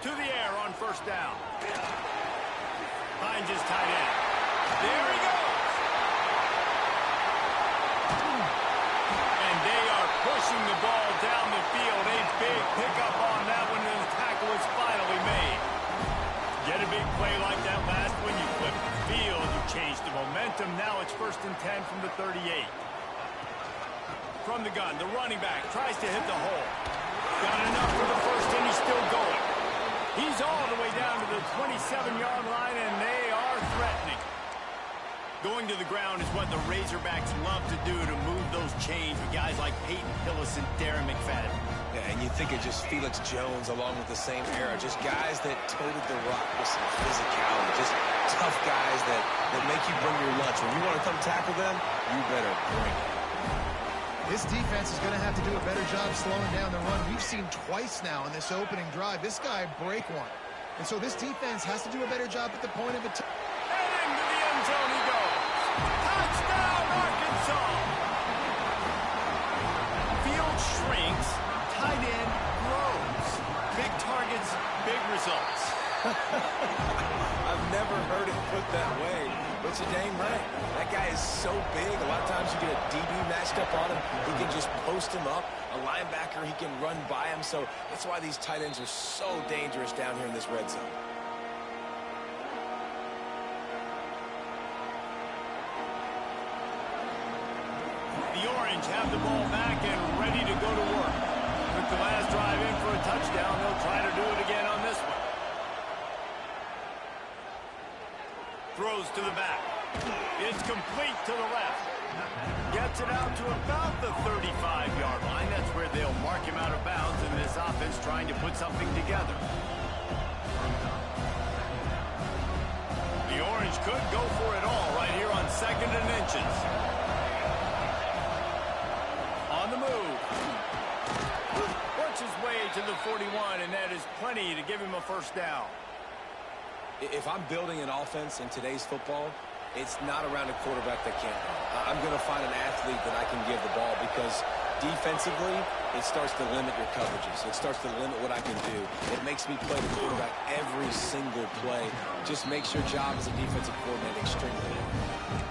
To the air on first down. Finds his tight end. There he goes. And they are pushing the ball down the field. A big pickup on that one, and the tackle is finally made. Get a big play like that last one, you flip the field, you change the momentum. Now it's 1st and 10 from the 38. From the gun, the running back tries to hit the hole. Got enough for the first, and he's still going. He's all the way down to the 27-yard line, and they are threatening. Going to the ground is what the Razorbacks love to do, to move those chains with guys like Peyton Hillis and Darren McFadden. Yeah, and you think of just Felix Jones along with the same era, just guys that toted the rock with some physicality, just tough guys that make you bring your lunch. When you want to come tackle them, you better bring it. This defense is going to have to do a better job slowing down the run. We've seen twice now in this opening drive this guy break one. And so this defense has to do a better job at the point of attack. And into the end zone he goes. Touchdown, Arkansas! Field shrinks, tight end grows. Big targets, big results. I've never heard it put that way, but you're dang right. That guy is so big. A lot of times you get a DB matched up on him. He can just post him up. A linebacker, he can run by him. So that's why these tight ends are so dangerous down here in this red zone. The Orange have the ball back and ready to go to work. With the last drive in for a touchdown, they'll try to do it again on this one. Throws to the back. It's complete to the left. Gets it out to about the 35-yard line. That's where they'll mark him out of bounds in this offense trying to put something together. The Orange could go for it all right here on 2nd and inches. On the move. Works his way to the 41, and that is plenty to give him a first down. If I'm building an offense in today's football, it's not around a quarterback that can't run. I'm going to find an athlete that I can give the ball, because defensively, it starts to limit your coverages. It starts to limit what I can do. It makes me play the quarterback every single play. Just makes your job as a defensive coordinator extremely important.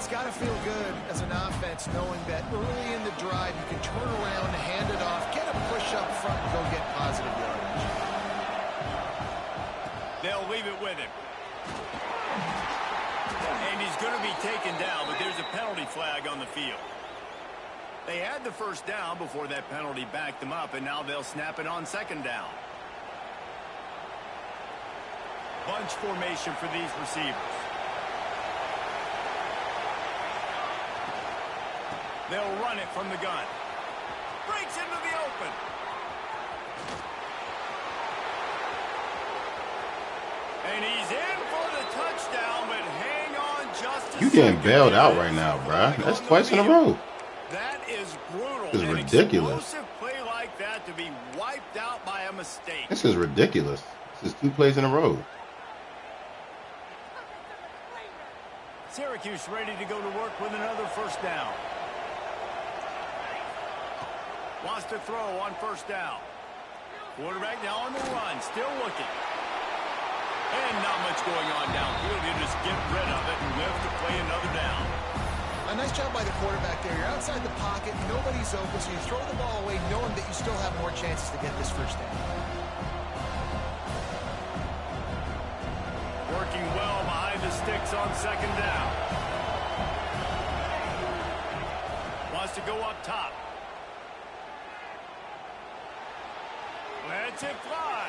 It's got to feel good as an offense knowing that early in the drive you can turn around, hand it off, get a push up front, and go get positive yardage. They'll leave it with him. And he's going to be taken down, but there's a penalty flag on the field. They had the first down before that penalty backed them up, and now they'll snap it on 2nd down. Bunch formation for these receivers. They'll run it from the gun. Breaks into the open. And he's in for the touchdown, but hang on just a You getting bailed out right now, bruh. That's twice in a row. That is brutal. This is ridiculous. Explosive play like that to be wiped out by a mistake. This is ridiculous. This is 2 plays in a row. Syracuse ready to go to work with another first down. Wants to throw on first down. Quarterback now on the run, still looking. And not much going on downfield. You just get rid of it and live to play another down. A nice job by the quarterback there. You're outside the pocket, nobody's open, so you throw the ball away knowing that you still have more chances to get this first down. Working well behind the sticks on 2nd down. Wants to go up top. Lets it fly.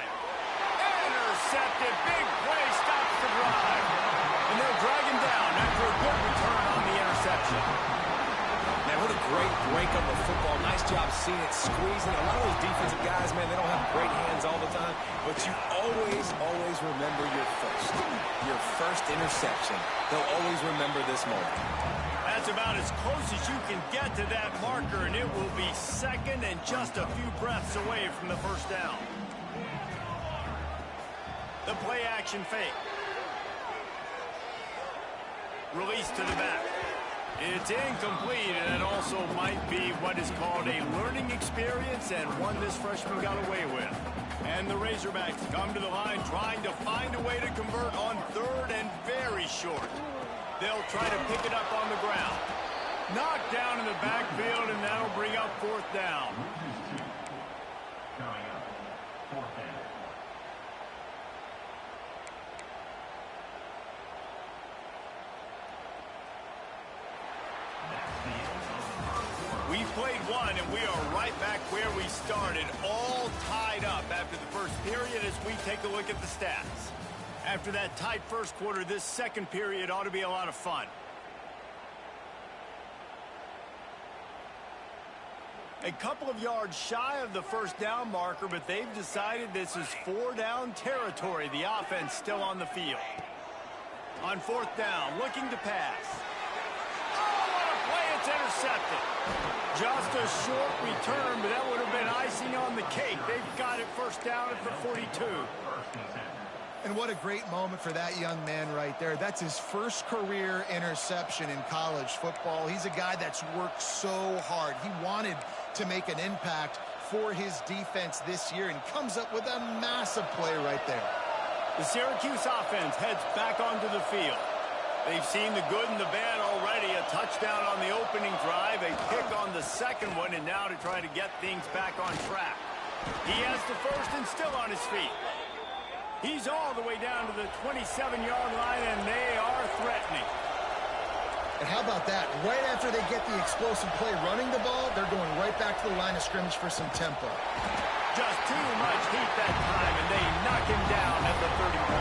Intercepted. Big play stops the drive. And they'll drag him down after a good return on the interception. Man, what a great break on the football. Nice job seeing it, squeezing. A lot of those defensive guys, man, they don't have great hands all the time, but you always remember your first interception. They'll always remember this moment. That's about as close as you can get to that marker, and it will be 2nd and just a few breaths away from the first down. The play action fake. Release to the back. It's incomplete, and it also might be what is called a learning experience, and one this freshman got away with. And the Razorbacks come to the line trying to find a way to convert on third and very short. They'll try to pick it up on the ground. Knocked down in the backfield, and that'll bring up fourth down. We've played one, and we are right back where we started, all tied up after the first period as we take a look at the stats. After that tight first quarter, this second period ought to be a lot of fun. A couple of yards shy of the first down marker, but they've decided this is 4-down territory. The offense still on the field. On fourth down, looking to pass. Oh, what a play, it's intercepted. Just a short return, but that would have been icing on the cake. They've got it first down at the 42. And what a great moment for that young man right there. That's his first career interception in college football. He's a guy that's worked so hard. He wanted to make an impact for his defense this year and comes up with a massive play right there. The Syracuse offense heads back onto the field. They've seen the good and the bad already. A touchdown on the opening drive, a pick on the second one, and now to try to get things back on track. He has the first and still on his feet. He's all the way down to the 27-yard line, and they are threatening. And how about that? Right after they get the explosive play running the ball, they're going right back to the line of scrimmage for some tempo. Just too much heat that time, and they knock him down at the 31.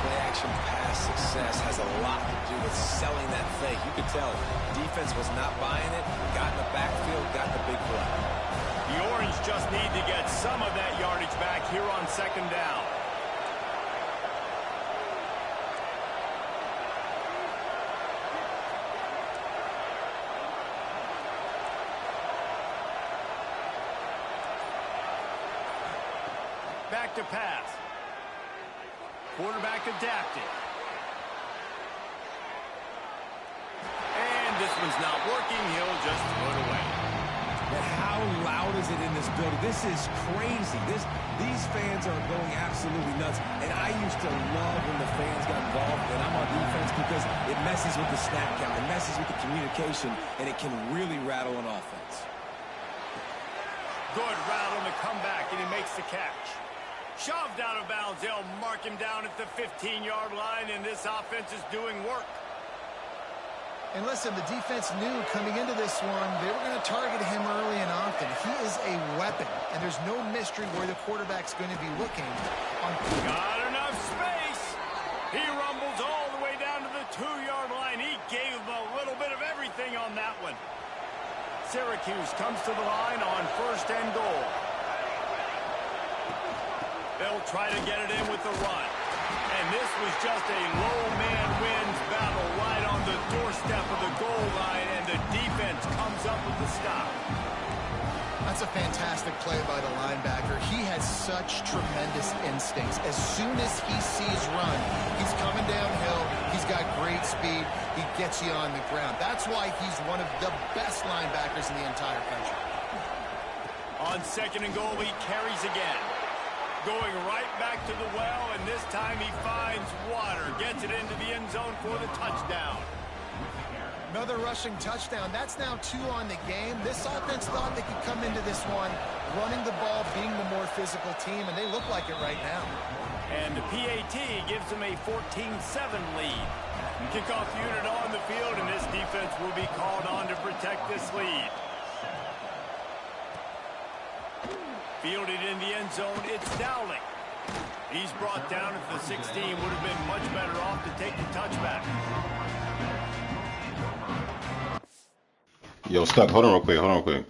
Play-action pass success has a lot to do with selling that fake. You could tell defense was not buying it, got in the backfield, got the big play. The Orange just need to get some of that yardage back here on second down. Back to pass. Quarterback adapted. And this one's not working. He'll just throw it away. And how loud is it in this building? This is crazy. These fans are going absolutely nuts. And I used to love when the fans got involved, and I'm on defense because it messes with the snap count. It messes with the communication, and it can really rattle an offense. Good route on the comeback, and he makes the catch. Shoved out of bounds. They'll mark him down at the 15-yard line, and this offense is doing work. And listen, the defense knew coming into this one, they were going to target him early and often. He is a weapon, and there's no mystery where the quarterback's going to be looking. Got enough space. He rumbles all the way down to the 2-yard line. He gave him a little bit of everything on that one. Syracuse comes to the line on first and goal. They'll try to get it in with the run. And this was just a low man wins battle right on the doorstep of the goal line, and the defense comes up with the stop. That's a fantastic play by the linebacker. He has such tremendous instincts. As soon as he sees run, he's coming downhill. He's got great speed. He gets you on the ground. That's why he's one of the best linebackers in the entire country. On second and goal, he carries again. Going right back to the well, and this time he finds water. Gets it into the end zone for the touchdown. Another rushing touchdown. That's now 2 on the game. This offense thought they could come into this one running the ball, being the more physical team, and they look like it right now. And the PAT gives them a 14-7 lead. Kickoff unit on the field, and this defense will be called on to protect this lead. Fielded in the end zone, it's Dowling. He's brought down at the 16. Would have been much better off to take the touchback. Yo, Stuck, hold on real quick, hold on real quick.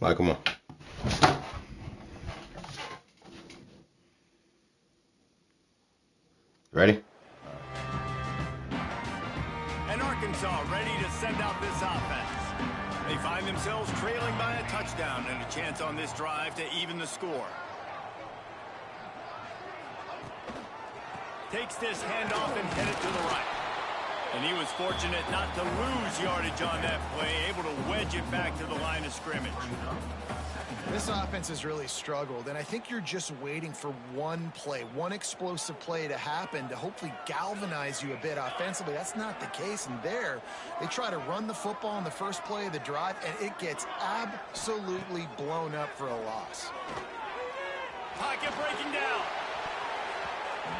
Like, come on. Ready? And Arkansas ready to send out this offense. They find themselves trailing by a touchdown and a chance on this drive to even the score. Takes this handoff and headed to the right. And he was fortunate not to lose yardage on that play, able to wedge it back to the line of scrimmage. This offense has really struggled, and I think you're just waiting for one play, one explosive play to happen to hopefully galvanize you a bit offensively. That's not the case, and there they try to run the football on the first play of the drive, and it gets absolutely blown up for a loss. Pocket breaking down.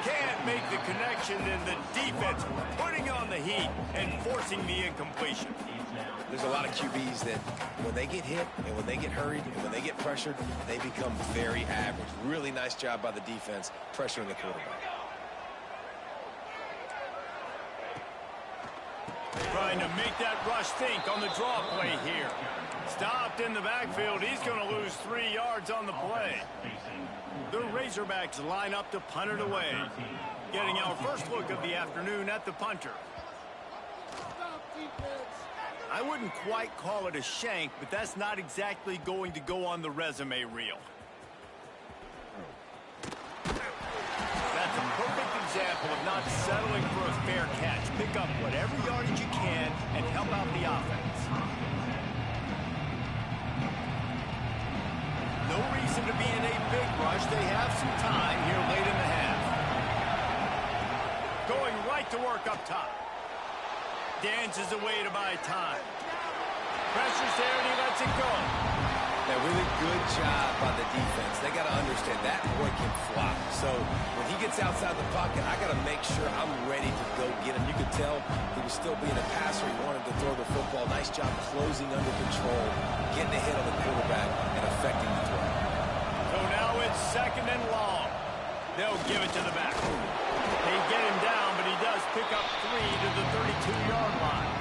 Can't make the connection, and the defense putting on the heat and forcing the incompletion. There's a lot of QBs that when they get hit and when they get hurried and when they get pressured, they become very average. Really nice job by the defense pressuring the quarterback. Trying to make that rush think on the draw play here. Stopped in the backfield. He's going to lose 3 yards on the play. The Razorbacks line up to punt it away. Getting our first look of the afternoon at the punter. I wouldn't quite call it a shank, but that's not exactly going to go on the resume reel. That's a perfect example of not settling for a fair catch. Pick up whatever yardage you can and help out the offense. No reason to be in a big rush. They have some time here late in the half. Going right to work up top. Dances away to buy time. Pressure's there and he lets it go. A really good job by the defense. They got to understand that boy can fly. So when he gets outside the pocket, I got to make sure I'm ready to go get him. You could tell he was still being a passer. He wanted to throw the football. Nice job closing under control, getting a hit on the quarterback, and affecting the throw. So now it's 2nd and long. They'll give it to the back. They get him down, but he does pick up 3 to the 32-yard line.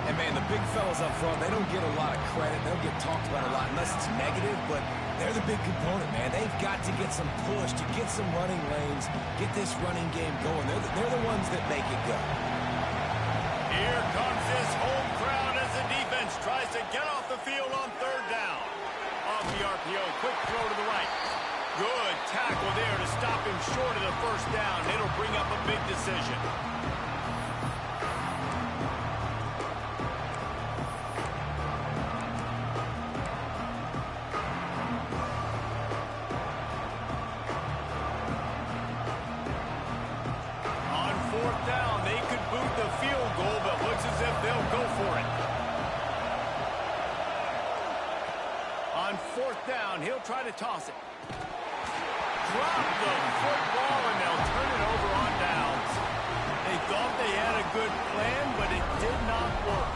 And, man, the big fellas up front, they don't get a lot of credit. They don't get talked about a lot unless it's negative, but they're the big component, man. They've got to get some push, to get some running lanes, get this running game going. They're the ones that make it go. Here comes this home crowd as the defense tries to get off the field on 3rd down. Off the RPO, quick throw to the right. Good tackle there to stop him short of the 1st down. It'll bring up a big decision. On 4th down, they could boot the field goal, but looks as if they'll go for it. On 4th down, he'll try to toss it. Drop the football, and they'll turn it over on downs. They thought they had a good plan, but it did not work.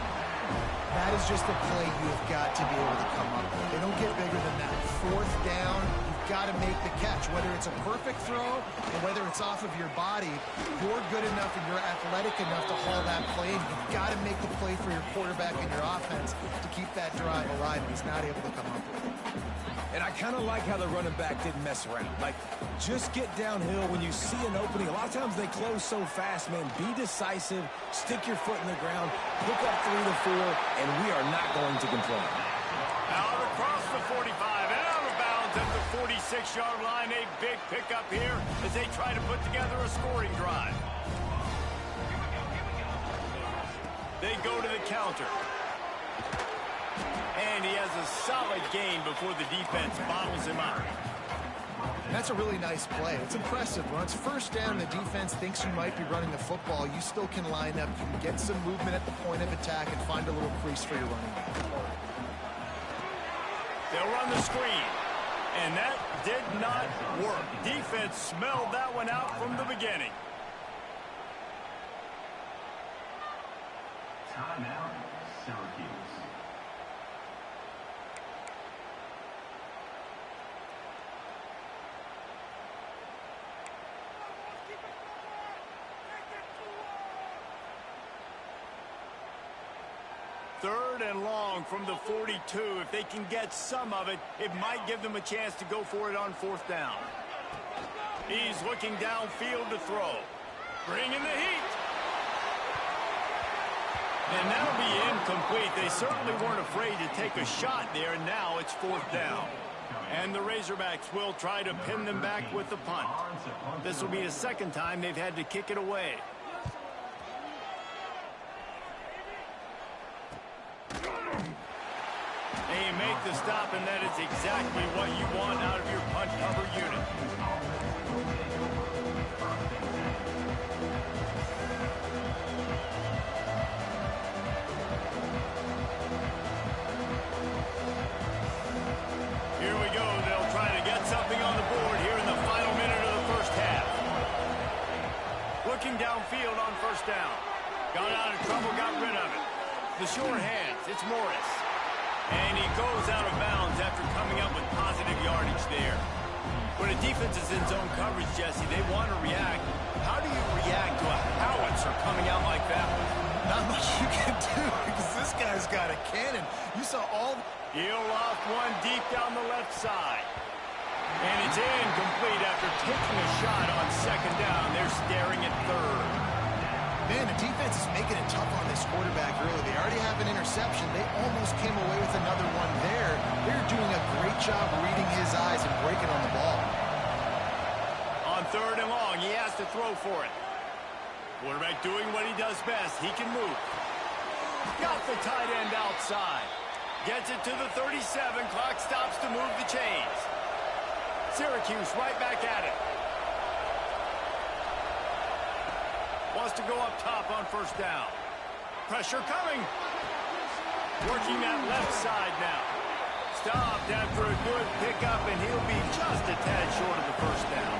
That is just a play you've got to be able to come up with. They don't get bigger than that. 4th down, you've got to make the catch. Whether it's a perfect throw or whether it's off of your body, you're good enough and you're athletic enough to haul that play, and you've got to make the play for your quarterback and your offense to keep that drive alive, and he's not able to come up with it. And I kind of like how the running back didn't mess around. Like, just get downhill when you see an opening. A lot of times they close so fast, man. Be decisive, stick your foot in the ground, pick up 3 to 4, and we are not going to complain. Out across the 45 and out of bounds at the 46-yard line. A big pickup here as they try to put together a scoring drive. They go to the counter. And he has a solid gain before the defense bottles him up. That's a really nice play. It's impressive. When it's 1st down, the defense thinks you might be running the football. You still can line up. You can get some movement at the point of attack and find a little crease for your running back. They'll run the screen. And that did not work. Defense smelled that one out from the beginning. Timeout, Syracuse. 3rd and long from the 42. If they can get some of it, it might give them a chance to go for it on 4th down. He's looking downfield to throw. Bringing the heat. And that'll be incomplete. They certainly weren't afraid to take a shot there. Now it's 4th down. And the Razorbacks will try to pin them back with the punt. This will be the 2nd time they've had to kick it away. And you make the stop, and that is exactly what you want out of your punt cover unit. Here we go. They'll try to get something on the board here in the final minute of the 1st half. Looking downfield on 1st down. Got out of trouble, got rid of it. The sure hands, it's Morris. And he goes out of bounds after coming up with positive yardage there. When a defense is in zone coverage, Jesse, they want to react. How do you react to a howitzer coming out like that? Not much you can do because this guy's got a cannon. You saw all... He'll loft one deep down the left side. And it's incomplete after taking a shot on 2nd down. They're staring at 3rd. Man, the defense is making it tough on this quarterback early. They already have an interception. They almost came away with another one there. They're doing a great job reading his eyes and breaking on the ball. On 3rd and long, he has to throw for it. Quarterback doing what he does best. He can move. Got the tight end outside. Gets it to the 37. Clock stops to move the chains. Syracuse right back at it. Wants to go up top on 1st down. Pressure coming. Working that left side now. Stopped after a good pickup, and he'll be just a tad short of the 1st down.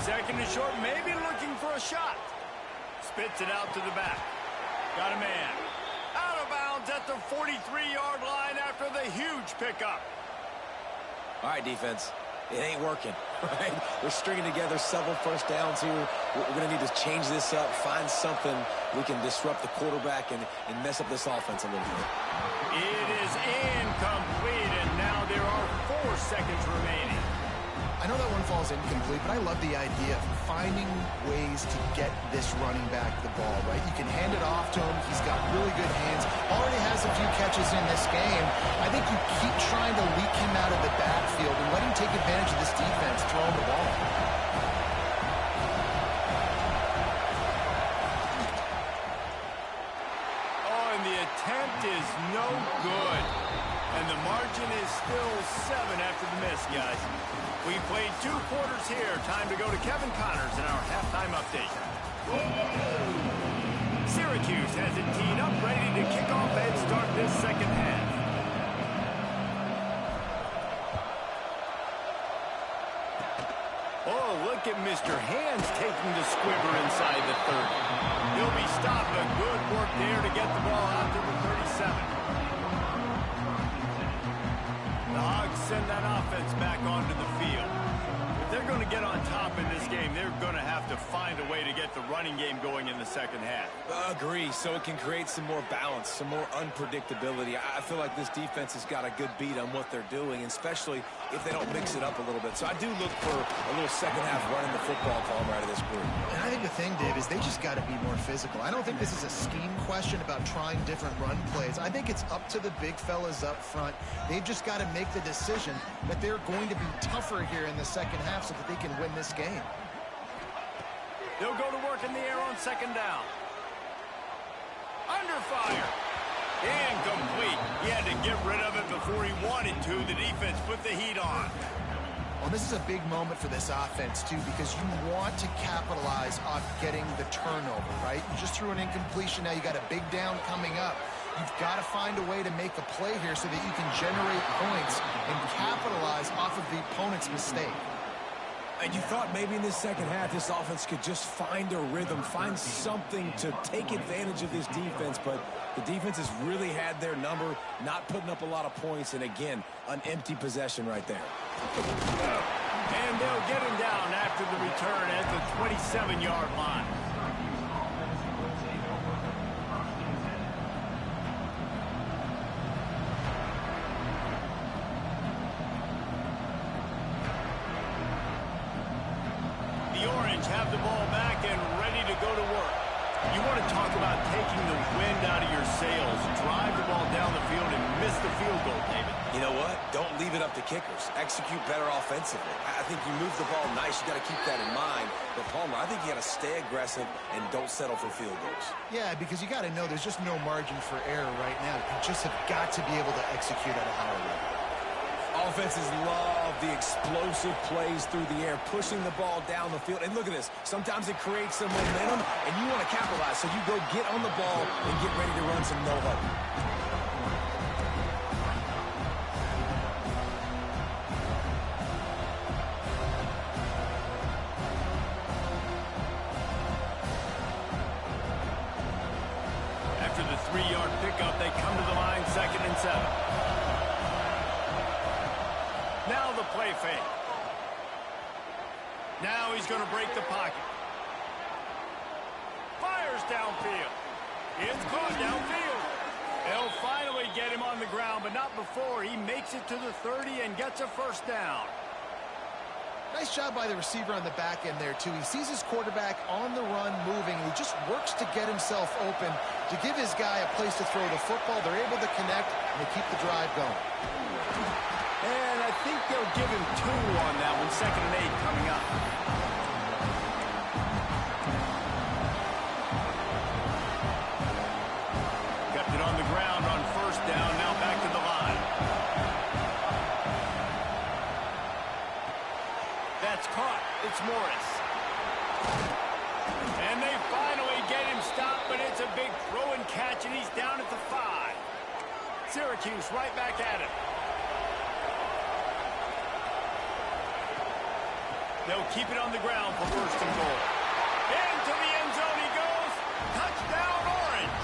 Second and short, maybe looking for a shot. Spits it out to the back. Got a man. Out of bounds at the 43-yard line after the huge pickup. All right, defense. It ain't working, right? We're stringing together several 1st downs here. We're going to need to change this up, find something we can disrupt the quarterback and mess up this offense a little bit. It is incomplete, and now there are 4 seconds remaining. I know that one falls incomplete, but I love the idea of finding ways to get this running back the ball, right? You can hand it off to him. He's got really good hands. Already has a few catches in this game. I think you keep trying to leak him out of the backfield and let him take advantage of this defense throwing the ball. Oh, and the attempt is no good. And the margin is still 7 after the miss, guys. We played 2 quarters here. Time to go to Kevin Connors in our halftime update. Syracuse has it teed up, ready to kick off and start this 2nd half. Oh, look at Mr. Hands taking the squibber inside the 30. He'll be stopped, but good work there to get the ball out to the 37. The Hogs send that offense back onto the field. If they're going to get on top in this game, they're going to have to find a way to get the running game going in the 2nd half. Agree, so it can create some more balance, some more unpredictability. I feel like this defense has got a good beat on what they're doing, especially if they don't mix it up a little bit. So I do look for a little 2nd half running the football calm out of this group. And I think the thing, Dave, is they just got to be more physical. I don't think this is a scheme question about trying different run plays. I think it's up to the big fellas up front. They've just got to make the decision that they're going to be tougher here in the 2nd half so that they can win this game. They'll go to work in the air on 2nd down. Under fire. Incomplete. He had to get rid of it before he wanted to. The defense put the heat on. Well, this is a big moment for this offense, too, because you want to capitalize on getting the turnover, right? You just threw an incompletion. Now you got a big down coming up. You've got to find a way to make a play here so that you can generate points and capitalize off of the opponent's mistake. And you thought maybe in this 2nd half this offense could just find a rhythm, find something to take advantage of this defense, but the defense has really had their number, not putting up a lot of points, and again, an empty possession right there. And they'll get him down after the return at the 27-yard line. talk about taking the wind out of your sails. Drive the ball down the field and miss the field goal, David. You know what? Don't leave it up to kickers. Execute better offensively. I think you move the ball nice. You got to keep that in mind. But, Palmer, I think you got to stay aggressive and don't settle for field goals. Yeah, because you got to know there's just no margin for error right now. You just have got to be able to execute at a higher level. Offenses love the explosive plays through the air, pushing the ball down the field. And look at this. Sometimes it creates some momentum, and you want to capitalize. So you go get on the ball and get ready to run some no-huddle. After the 3-yard pickup, they come to the line, 2nd and 7. Now the play fake. Now he's going to break the pocket. Fires downfield. It's caught downfield. They'll finally get him on the ground, but not before he makes it to the 30 and gets a first down. Nice job by the receiver on the back end there, too. He sees his quarterback on the run moving, and he just works to get himself open to give his guy a place to throw the football. They're able to connect, and they keep the drive going. And I think they'll give him 2 on that one, 2nd and 8 coming up. Kept it on the ground on 1st down, now back to the line. That's caught. It's Morris. And they finally get him stopped, but it's a big throw and catch, and he's down at the 5. Syracuse right back at it. They'll keep it on the ground for 1st and goal. Into the end zone he goes. Touchdown, Orange.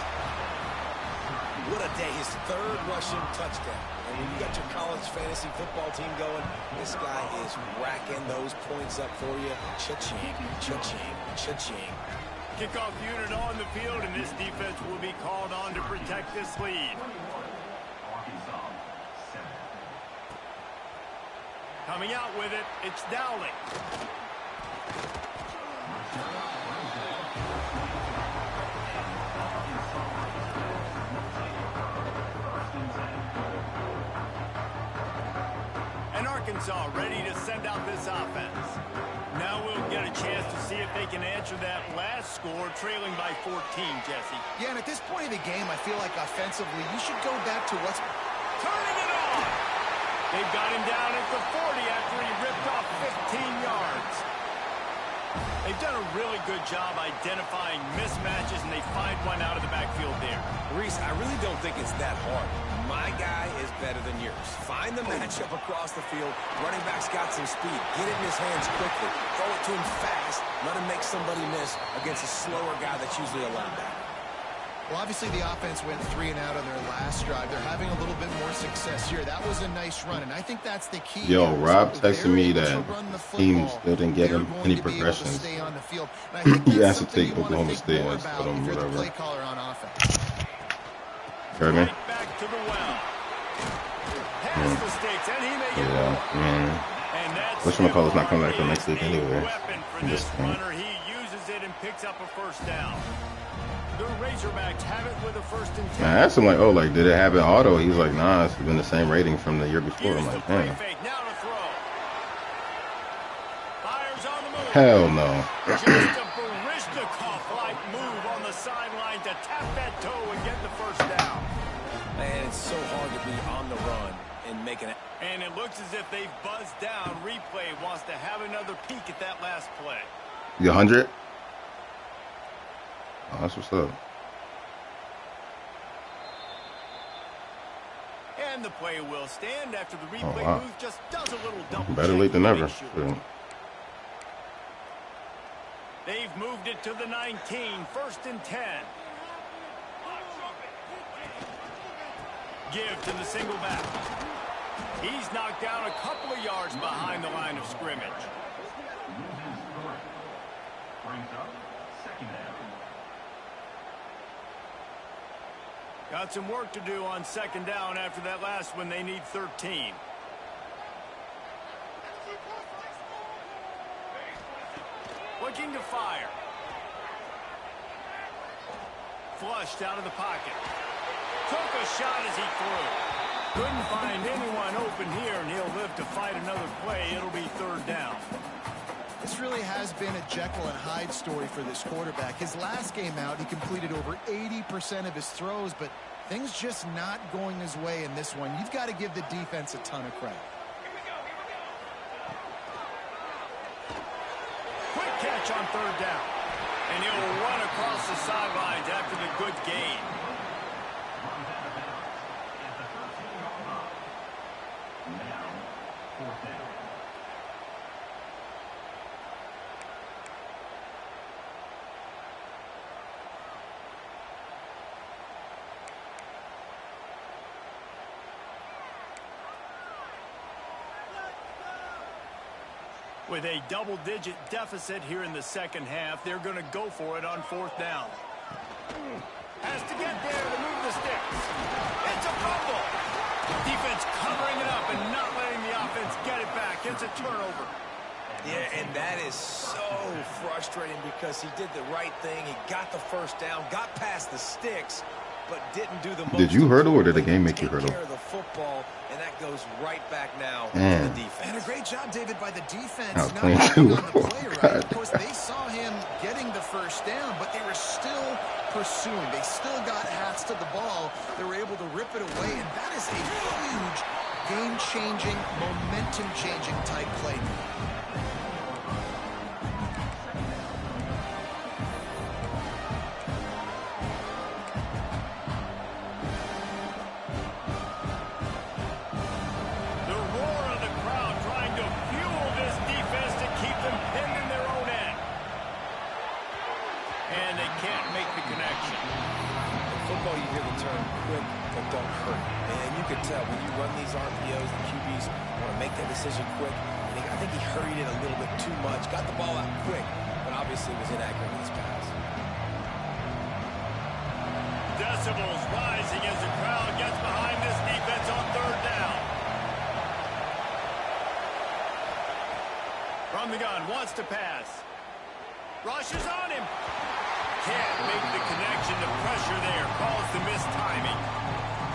What a day. His 3rd rushing touchdown. And when you got your college fantasy football team going, this guy is racking those points up for you. Cha-ching, cha-ching, cha-ching. Kickoff unit on the field, and this defense will be called on to protect this lead. Arkansas, 7. Coming out with it, it's Dowling. And Arkansas ready to send out this offense. Now we'll get a chance to see if they can answer that last score, trailing by 14, Jesse. Yeah, and at this point of the game, I feel like offensively, you should go back to what's... Turning it on! They've got him down at the 40 after he ripped off 15 yards. They've done a really good job identifying mismatches, and they find one out of the backfield there. Reese, I really don't think it's that hard. My guy is better than yours. Find the matchup across the field. Running back's got some speed. Get it in his hands quickly. Throw it to him fast. Let him make somebody miss against a slower guy that's usually a linebacker. Well, obviously the offense went 3 and out on their last drive. They're having a little bit more success here. That was a nice run, and I think that's the key. Yo, Rob If texted they're me able that to run the team football, still didn't get they're him going any to be able to progressions. stay on the field. And I think He that's has to something take you wanna Oklahoma think State more instead about of if you're the whatever. play caller on offense. Heard me? Right back to the well. Has the stakes, and he may get more. Yeah. And that's Whatchamacallit's not coming back till still next week a anyway. weapon for I'm this just saying. runner. He uses it and picks up a first down. The Razorbacks have it with a 1st and 10. I asked him, like, oh, like, did it happen auto? He's like, nah, it's been the same rating from the year before. I'm Here's the like, play damn. fake. Now to throw. Fires on the move. Hell no. Just a Baryshnikov-like move on the sideline to tap that toe and get the first down. Man, it's so hard to be on the run and making it. And it looks as if they've buzzed down. Replay wants to have another peek at that last play. You 100? Oh, that's what's up. And the play will stand after the replay wow. booth just does a little double Better check late than to never. make sure. Sure. They've moved it to the 19, 1st and 10. Give to the single back. He's knocked down a couple of yards behind the line of scrimmage. Brings up 2nd down. Got some work to do on 2nd down after that last one. They need 13. Looking to fire. flushed out of the pocket. Took a shot as he threw. Couldn't find anyone open here, and he'll live to fight another play. It'll be third down. This really has been a Jekyll and Hyde story for this quarterback. His last game out, he completed over 80% of his throws, but things just not going his way in this one. You've got to give the defense a ton of credit. Quick catch on third down. And he'll run across the sidelines after the good gain. Now, fourth down. With a double-digit deficit here in the second half, they're going to go for it on fourth down. Has to get there to move the sticks. It's a fumble. Defense covering it up and not letting the offense get it back. It's a turnover. Yeah, and that is so frustrating because he did the right thing. He got the first down, got past the sticks, but didn't do the most. Did you hurdle or did the game make you hurdle? Take care of the football, and that goes right back now to Man. the defense. And a great job, David, by the defense. That was Not clean, acting too. on the play, right? Of course, they saw him getting the first down, but they were still pursuing. They still got hats to the ball. They were able to rip it away, and that is a huge game-changing, momentum-changing type play. The roar of the crowd trying to fuel this defense to keep them pinned in their own end. And they can't make the connection. In football, you hear the term quick but don't hurt. And you can tell when you run these RPOs, the QBs want to make that decision quick. I think he hurried it a little bit too much, got the ball out quick, but obviously was inaccurate in his pass. Decibels rising as the crowd gets behind this defense on third down. From the gun, wants to pass. Rushes on him. Can't make the connection. The pressure there caused the missed timing.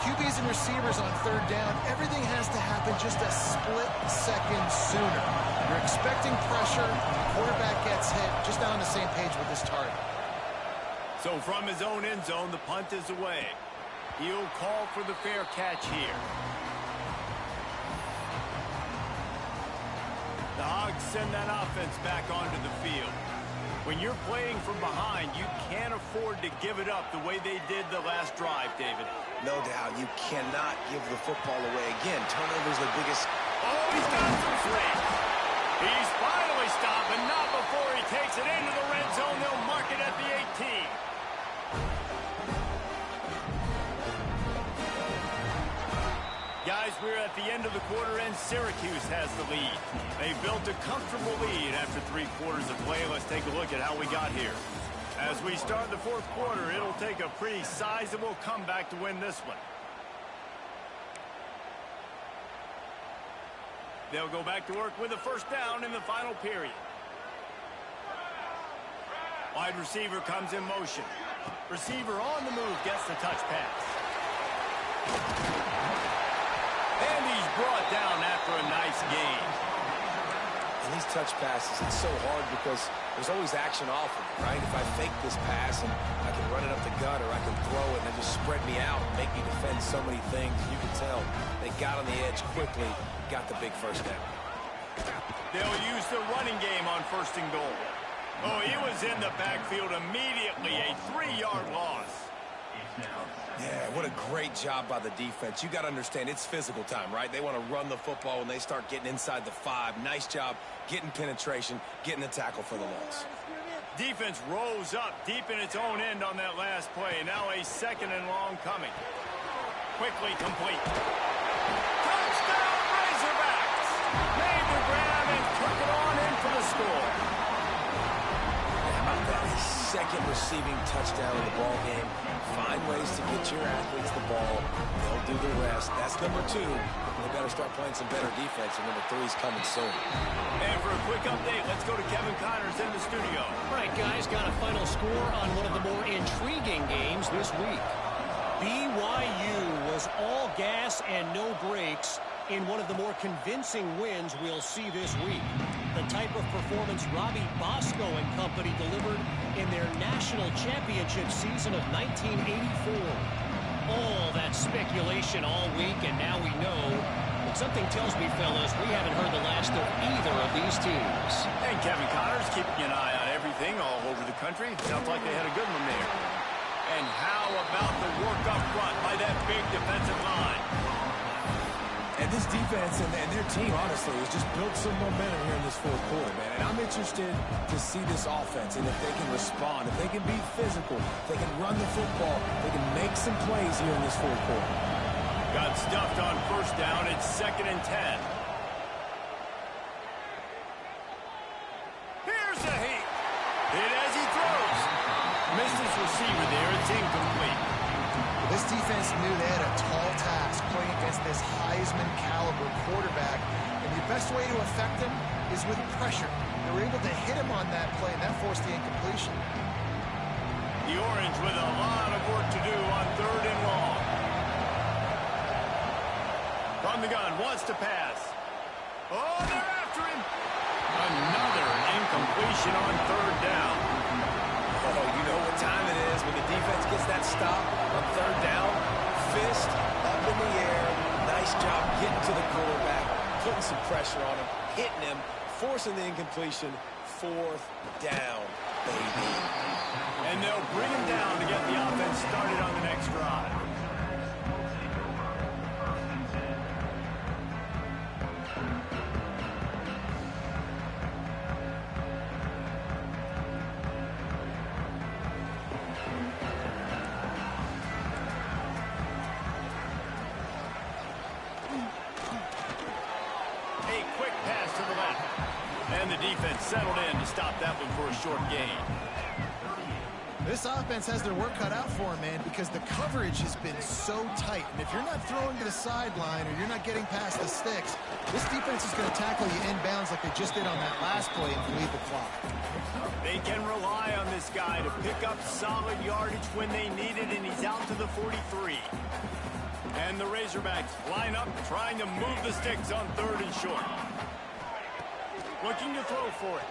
QBs and receivers on third down, everything has to happen just a split second sooner. You're expecting pressure, quarterback gets hit, just not on the same page with this target. So from his own end zone, the punt is away. He'll call for the fair catch here. The Hogs send that offense back onto the field. When you're playing from behind, you can't afford to give it up the way they did the last drive, David. No doubt, you cannot give the football away. Again, turnover's the biggest. Oh, he's got some free. He's finally stopped, but not before he takes it into the red zone. They'll mark it at the 18. Guys, we're at the end of the quarter, and Syracuse has the lead. They built a comfortable lead after 3 quarters of play. Let's take a look at how we got here. As we start the fourth quarter, it'll take a pretty sizable comeback to win this one. They'll go back to work with a first down in the final period. Wide receiver comes in motion. Receiver on the move, gets the touch pass. And he's brought down after a nice gain. And these touch passes, it's so hard because there's always action off of it, right? If I fake this pass and I can run it up the gut or I can throw it and then just spread me out and make me defend so many things. You can tell they got on the edge quickly, got the big first down. They'll use the running game on first and goal. Oh, he was in the backfield immediately, a 3-yard loss. Yeah, what a great job by the defense. You got to understand, it's physical time, right? They want to run the football when they start getting inside the 5. Nice job getting penetration, getting the tackle for the loss. Defense rose up deep in its own end on that last play. Now a second and long coming. Quickly complete. Touchdown, Razorbacks! Made the grab and took it on in for the score. How about that? His second receiving touchdown in the ball game. Find ways to get your athletes the ball. They'll do the rest. That's number 2. They better start playing some better defense, and number 3 is coming soon. And for a quick update, let's go to Kevin Connors in the studio. All right, guys, got a final score on one of the more intriguing games games this week. BYU was all gas and no brakes in one of the more convincing wins we'll see this week. The type of performance Robbie Bosco and company delivered in their national championship season of 1984. All that speculation all week, and now we know. But something tells me, fellas, we haven't heard the last of either of these teams. And Kevin Connor's keeping an eye on everything all over the country. Sounds like they had a good one there. And how about the work up front by that big defensive line? And this defense and their team, honestly, has just built some momentum here in this fourth quarter, man. And I'm interested to see this offense and if they can respond, if they can be physical, if they can run the football, they can make some plays here in this fourth quarter. Got stuffed on first down. It's 2nd and 10. Here's a heat. Hit as he throws. Missed his receiver there. It's incomplete. This defense knew they had a tall task playing against this Heisman caliber quarterback, and the best way to affect him is with pressure. They were able to hit him on that play, and that forced the incompletion. The Orange with a lot of work to do on 3rd and long. From the gun, wants to pass. Oh, they're after him. Another incompletion on 3rd down. Oh, you know what time it is when the defense gets that stop on 3rd down. Fist up in the air. Nice job getting to the quarterback, putting some pressure on him, hitting him, forcing the incompletion. 4th down, baby. And they'll bring him down to get the offense started on the next drive. And the defense settled in to stop that one for a short gain. This offense has their work cut out for them, man, because the coverage has been so tight. And if you're not throwing to the sideline or you're not getting past the sticks, this defense is going to tackle you inbounds like they just did on that last play and bleed the clock. They can rely on this guy to pick up solid yardage when they need it, and he's out to the 43. And the Razorbacks line up, trying to move the sticks on 3rd and short. Looking to throw for it.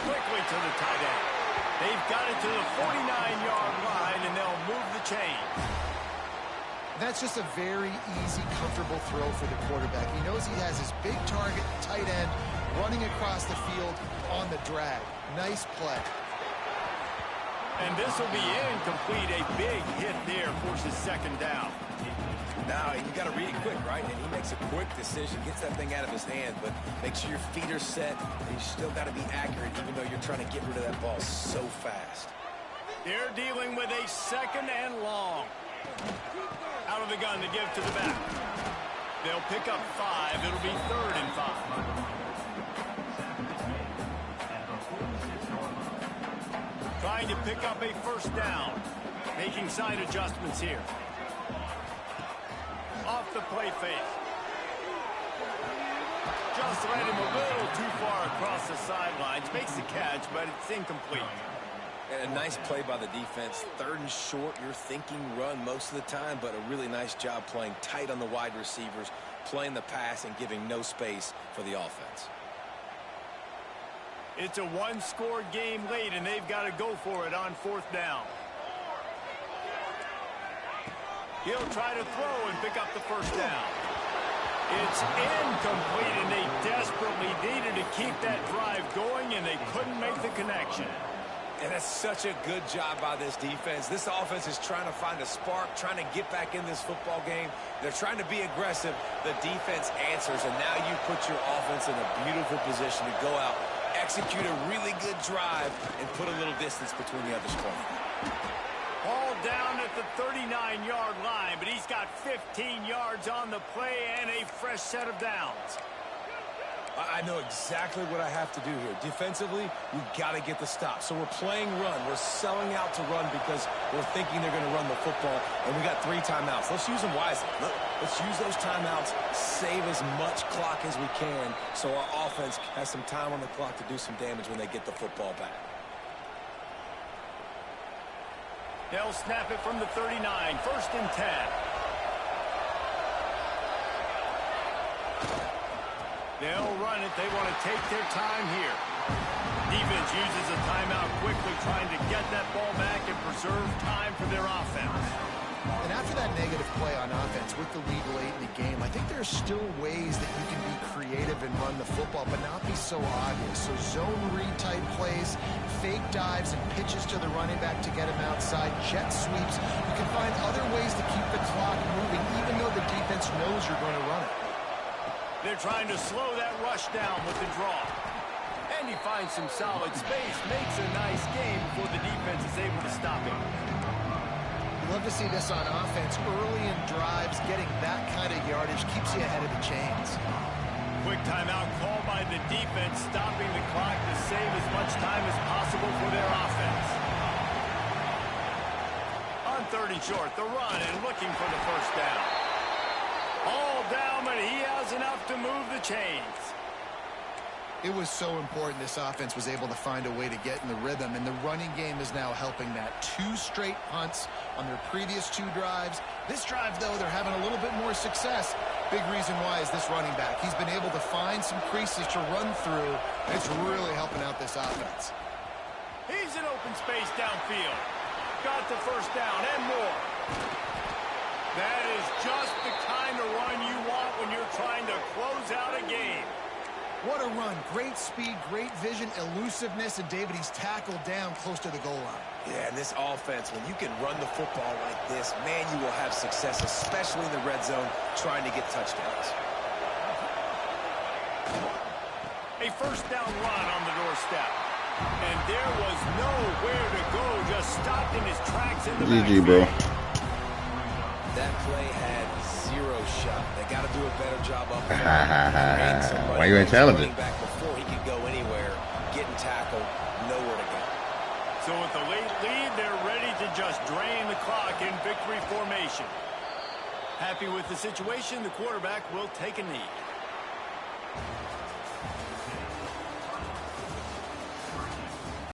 Quickly to the tight end. They've got it to the 49-yard line, and they'll move the chains. That's just a very easy, comfortable throw for the quarterback. He knows he has his big target, tight end, running across the field on the drag. Nice play. And this will be incomplete. A big hit there forces 2nd down. Now, you got to read it quick, right? And he makes a quick decision, gets that thing out of his hand, but make sure your feet are set, and you still got to be accurate, even though you're trying to get rid of that ball so fast. They're dealing with a 2nd and long. Out of the gun to give to the back. They'll pick up 5. It'll be 3rd and 5. Trying to pick up a 1st down. Making side adjustments here. Off the play fake. Just led him a little too far across the sidelines. Makes the catch, but it's incomplete. And a nice play by the defense. 3rd and short, you're thinking run most of the time, but a really nice job playing tight on the wide receivers, playing the pass and giving no space for the offense. It's a one-score game late, and they've got to go for it on 4th down. He'll try to throw and pick up the 1st down. It's incomplete, and they desperately needed to keep that drive going, and they couldn't make the connection. And that's such a good job by this defense. This offense is trying to find a spark, trying to get back in this football game. They're trying to be aggressive. The defense answers, and now you put your offense in a beautiful position to go out, execute a really good drive, and put a little distance between the other scoring. Ball down at the 39-yard line, but he's got 15 yards on the play and a fresh set of downs. I know exactly what I have to do here. Defensively, we've got to get the stop. So we're playing run. We're selling out to run because we're thinking they're going to run the football, and we got 3 timeouts. Let's use them wisely. Let's use those timeouts, save as much clock as we can so our offense has some time on the clock to do some damage when they get the football back. They'll snap it from the 39. 1st and 10. They'll run it. They want to take their time here. Defense uses a timeout quickly, trying to get that ball back and preserve time for their offense. And after that negative play on offense with the lead late in the game, I think there's still ways that you can be creative and run the football, but not be so obvious. So zone read type plays, fake dives, and pitches to the running back to get him outside, jet sweeps. You can find other ways to keep the clock moving, even though the defense knows you're going to run it. They're trying to slow that rush down with the draw. And he finds some solid space, makes a nice game before the defense is able to stop him. Love to see this on offense. Early in drives, getting that kind of yardage keeps you ahead of the chains. Quick timeout called by the defense, stopping the clock to save as much time as possible for their offense. On 3rd and short, the run and looking for the 1st down. All down, but he has enough to move the chains. It was so important this offense was able to find a way to get in the rhythm, and the running game is now helping that. 2 straight punts on their previous 2 drives. This drive, though, they're having a little bit more success. Big reason why is this running back. He's been able to find some creases to run through. It's really helping out this offense. He's in open space downfield. Got the 1st down and more. That is just the kind of run you want when you're trying to close out a game. What a run. Great speed, great vision, elusiveness, and David, he's tackled down close to the goal line. Yeah, and this offense, when you can run the football like this, man, you will have success, especially in the red zone, trying to get touchdowns. A 1st down run on the doorstep. And there was nowhere to go, just stopped in his tracks in the GG, bro. That play had 0 shot. They got to do a better job up front. Why you ain't challenging? Back before he could go anywhere, getting tackled, nowhere to go. So with the late lead, they're ready to just drain the clock in victory formation. Happy with the situation, the quarterback will take a knee.